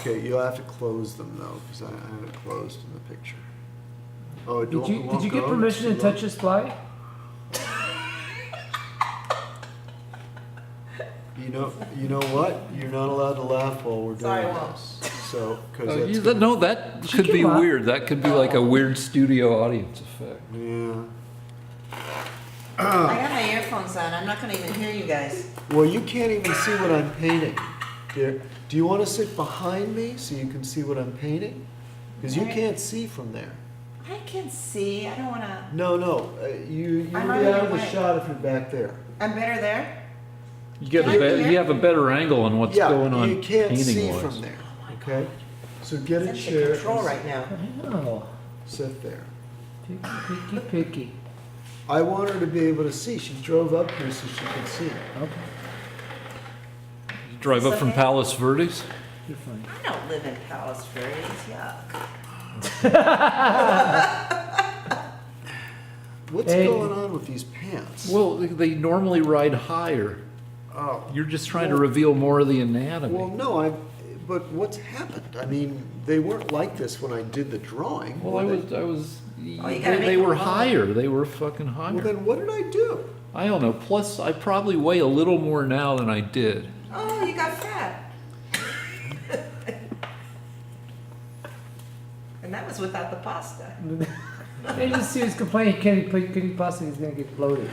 Okay, you'll have to close them though, because I have it closed in the picture. Oh, it Did won't you get go? permission to touch this fly? You know what? You're not allowed to laugh while we're doing Sorry, Walt. this. So, because that's No, that She could be came up. weird. That could be like a weird studio audience effect. yeah. I got my earphones on. I'm not gonna even hear you guys. Well, you can't even see what I'm painting. Here, do you want to sit behind me so you can see what I'm painting? Because you Alright. can't see from there. I can see. I don't wanna. No. You'll I'm be on out your of the way. shot if you're back there. I'm better there. You get Can I hear? you have a better angle on what's going on you can't see painting-wise. from there. Okay. So get a Sense of chair. control and right now. Oh, Sit there. picky. I want her to be able to see. She drove up here so she could see. Okay, You drive up from Okay. Palos Verdes? you're fine. I don't live in Palos Verdes. Yuck. What's Hey. going on with these pants? Well, they normally ride higher. Oh. You're just trying to Well- reveal more of the anatomy. Well, no, but what's happened? I mean, they weren't like this when I did the drawing. Well, were I they? was. Oh, you gotta They make were them lower. higher. They were fucking Well, higher. then what did I do? I don't know. Plus, I probably weigh a little more now than I did. Oh, you got fat. And that was without the pasta. They just see us complaining, can he possibly, he's gonna get bloated.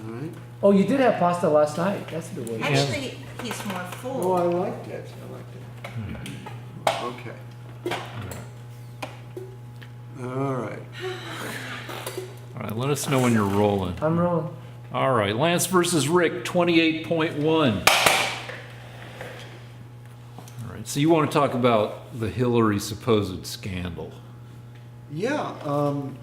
All right. Oh, you did have pasta last night, that's the way. Actually, he's more Oh, full. I liked it. Okay. All right. All right, let us know when you're rolling. I'm rolling. All right, Lance versus Rick, 28.1. All right, so you want to talk about the Hillary supposed scandal. Yeah.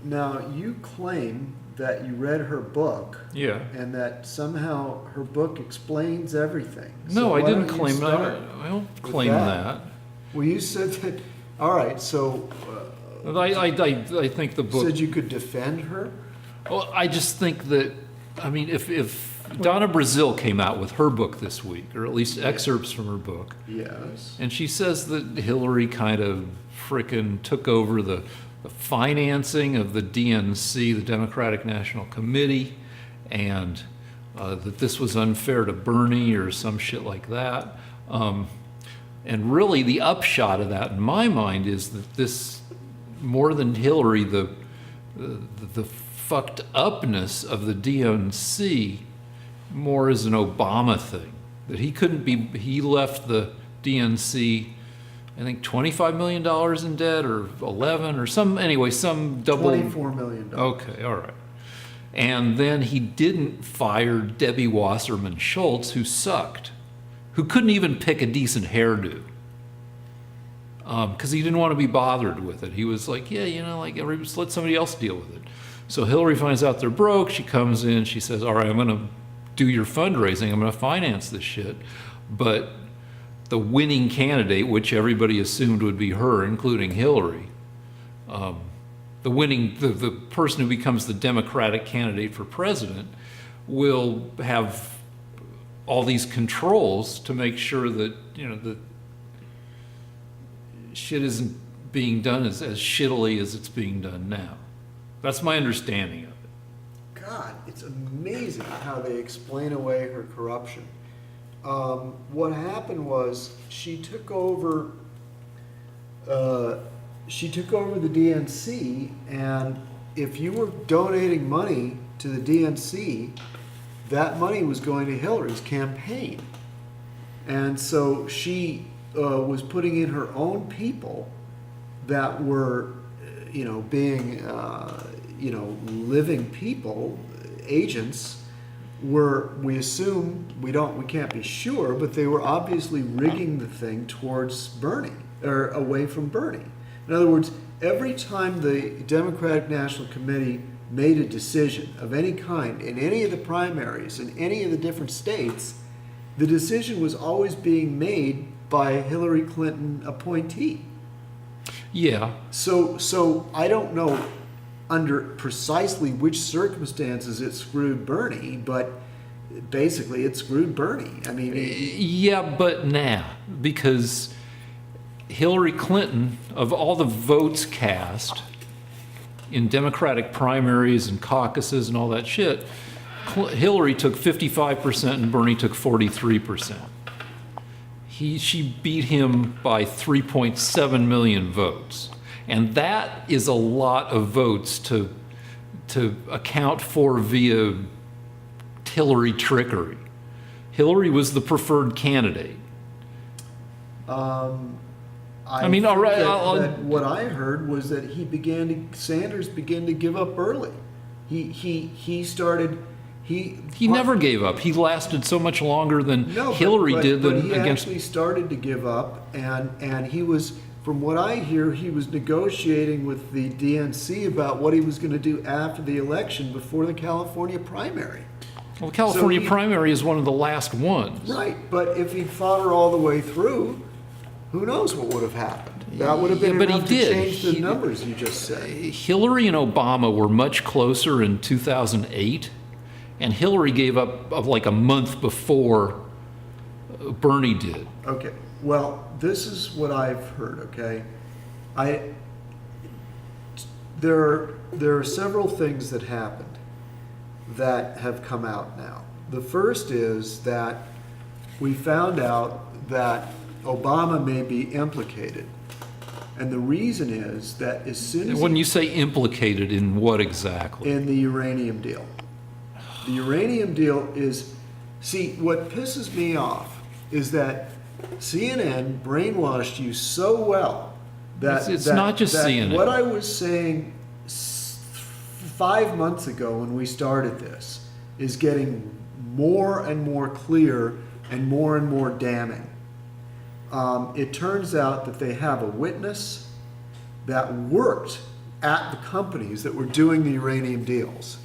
Now you claim that you read her book Yeah. and that somehow her book explains everything. No, So I why didn't don't you claim start that. I don't with claim that? that. Well, you said that. All right. So I think the book. said you could defend her. Well, I just think that, I mean, if Donna Brazil came out with her book this week, or at least excerpts from her book, Yes. and she says that Hillary kind of frickin' took over the financing of the DNC, the Democratic National Committee, and that this was unfair to Bernie or some shit like that. And really the upshot of that, in my mind, is that this, more than Hillary, the fucked upness of the DNC more is an Obama thing. That he left the DNC, I think $25 million in debt, or 11, or some double. $24 million. Okay, all right. And then he didn't fire Debbie Wasserman Schultz, who sucked, who couldn't even pick a decent hairdo. Because he didn't want to be bothered with it. He was like, yeah, just let somebody else deal with it. So Hillary finds out they're broke. She comes in, she says, all right, I'm going to do your fundraising. I'm going to finance this shit. But the winning candidate, which everybody assumed would be her, including Hillary, the person who becomes the Democratic candidate for president, will have all these controls to make sure that, that shit isn't being done as shittily as it's being done now. That's my understanding of it. God, it's amazing how they explain away her corruption. What happened was she took over the DNC, and if you were donating money to the DNC, that money was going to Hillary's campaign. And so she was putting in her own people that were, being, living people, agents, were, we assume, we can't be sure, but they were obviously rigging the thing towards Bernie, or away from Bernie. In other words, every time the Democratic National Committee made a decision of any kind in any of the primaries in any of the different states, the decision was always being made by a Hillary Clinton appointee. Yeah. So I don't know under precisely which circumstances it screwed Bernie, but basically it screwed Bernie. I mean, Yeah, but nah, because Hillary Clinton, of all the votes cast in Democratic primaries and caucuses and all that shit, Hillary took 55% and Bernie took 43%. She beat him by 3.7 million votes. And that is a lot of votes to account for via Hillary trickery. Hillary was the preferred candidate. I mean, all right, that what I heard was that Sanders began to give up early. He started. He never gave up. He lasted so much longer than Hillary did but than he against. actually started to give up, and he was, from what I hear, he was negotiating with the DNC about what he was going to do after the election before the California primary. Well, the California primary is one of the last ones. Right, but if he fought her all the way through, who knows what would have happened? That would have been but he enough to did. change the numbers you just said. Hillary and Obama were much closer in 2008, and Hillary gave up like a month before Bernie did. Okay, well, this is what I've heard, okay? There are several things that happened that have come out now. The first is that we found out that Obama may be implicated. And the reason is that as soon as When you say implicated, in what exactly? in the uranium deal. The uranium deal is, see, what pisses me off is that CNN brainwashed you so well that It's not just that CNN. What I was saying 5 months ago when we started this is getting more and more clear and more damning. It turns out that they have a witness that worked at the companies that were doing the uranium deals.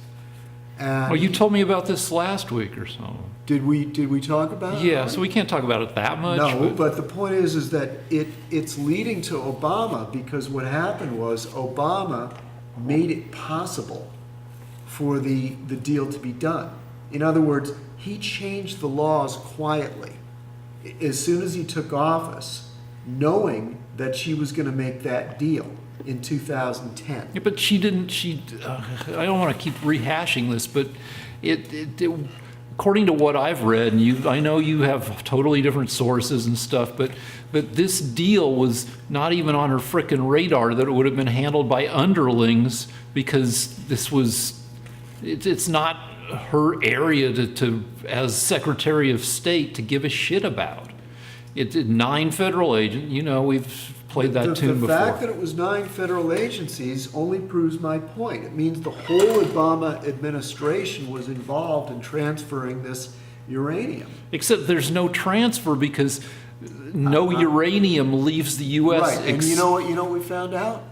And Well, you told me about this last week or so. did we talk about it? Yeah, so we can't talk about it that much. No, but the point is that it's leading to Obama, because what happened was Obama made it possible for the deal to be done. In other words, he changed the laws quietly as soon as he took office, knowing that she was going to make that deal in 2010. Yeah, but she didn't. I don't want to keep rehashing this, but according to what I've read, and I know you have totally different sources and stuff, but this deal was not even on her frickin' radar that it would have been handled by underlings, because it's not her area to as Secretary of State to give a shit about. It did 9 federal agents. We've played that tune before. The fact that it was 9 federal agencies only proves my point. It means the whole Obama administration was involved in transferring this uranium. Except there's no transfer because no uranium leaves the U.S. Right, and you know what we found out?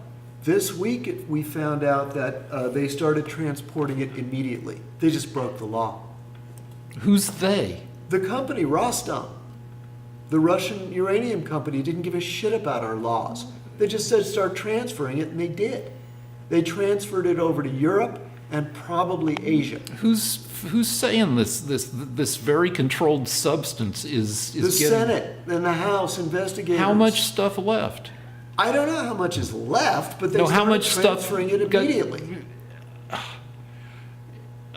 This week we found out that they started transporting it immediately. They just broke the law. Who's they? The company, Rosner, the Russian uranium company, didn't give a shit about our laws. They just said start transferring it, and they did. They transferred it over to Europe and probably Asia. Who's saying this very controlled substance is The getting... Senate and the House investigators. How much stuff left? I don't know how much is left, but they No, how started much stuff transferring it got- immediately.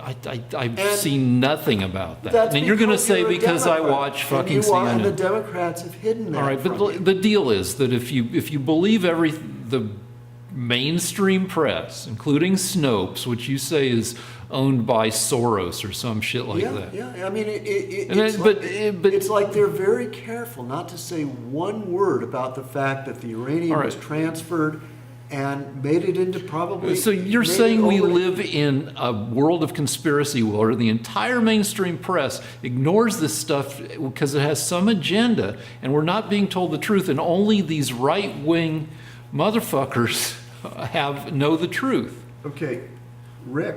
I've And seen nothing about that. That's And you're going to because say you're a because I Democrat, watch fucking and CNN. the Democrats have hidden that. All right, from but you. the deal is that if you believe the mainstream press, including Snopes, which you say is owned by Soros or some shit like that. Yeah. I mean, And it's, then- like, but- it's like they're very careful not to say one word about the fact that the uranium All right. was transferred and made it into probably. So you're made it saying we over to- live in a world of conspiracy where the entire mainstream press ignores this stuff because it has some agenda, and we're not being told the truth, and only these right-wing motherfuckers know the truth. Okay, Rick,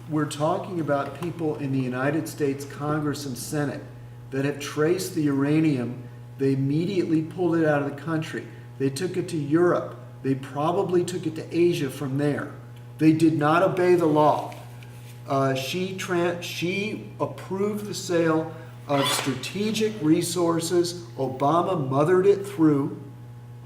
we're talking about people in the United States Congress and Senate that have traced the uranium. They immediately pulled it out of the country. They took it to Europe. They probably took it to Asia from there. They did not obey the law. She approved the sale of strategic resources. Obama mothered it through.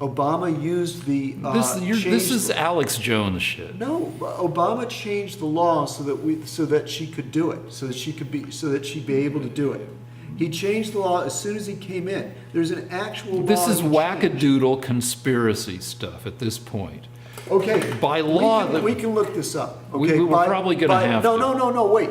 Obama used the This changed is the- Alex Jones shit. No, Obama changed the law so that she could do it, so that she'd be able to do it. He changed the law as soon as he came in. There's an actual law. This is he changed. wackadoodle conspiracy stuff at this point. Okay. By law, we can look this up. We- Okay. we're probably gonna have no, to. No, wait.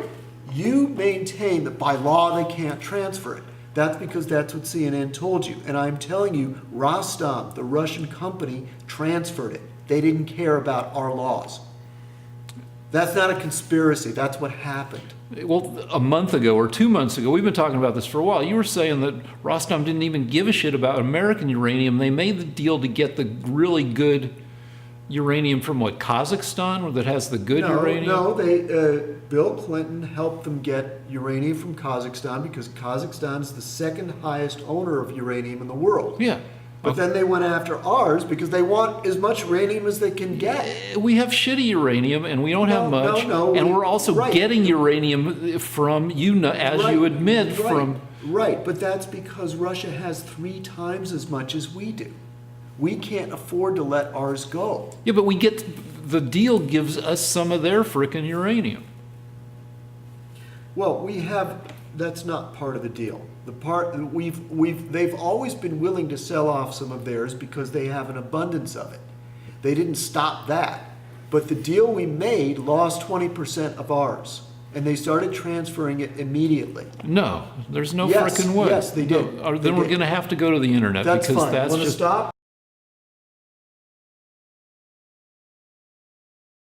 You maintain that by law they can't transfer it. That's because that's what CNN told you. And I'm telling you, Rosneft, the Russian company, transferred it. They didn't care about our laws. That's not a conspiracy. That's what happened. Well, a month ago or 2 months ago, we've been talking about this for a while. You were saying that Rosneft didn't even give a shit about American uranium. They made the deal to get the really good uranium from what, Kazakhstan, or that has the good uranium? No, Bill Clinton helped them get uranium from Kazakhstan because Kazakhstan is the second highest owner of uranium in the world. Yeah. But then they went after ours because they want as much uranium as they can get. We have shitty uranium and we don't have much. And we're also right. getting uranium from, as you admit, Right. from... Right, but that's because Russia has 3 times as much as we do. We can't afford to let ours go. Yeah, but the deal gives us some of their frickin' uranium. Well, that's not part of the deal. The part they've always been willing to sell off some of theirs because they have an abundance of it. They didn't stop that. But the deal we made lost 20% of ours, and they started transferring it immediately. No, there's no Yes, frickin' way. yes, they did. No, They then we're did. going to have to go to the internet That's because fine. that's Want to just... stop?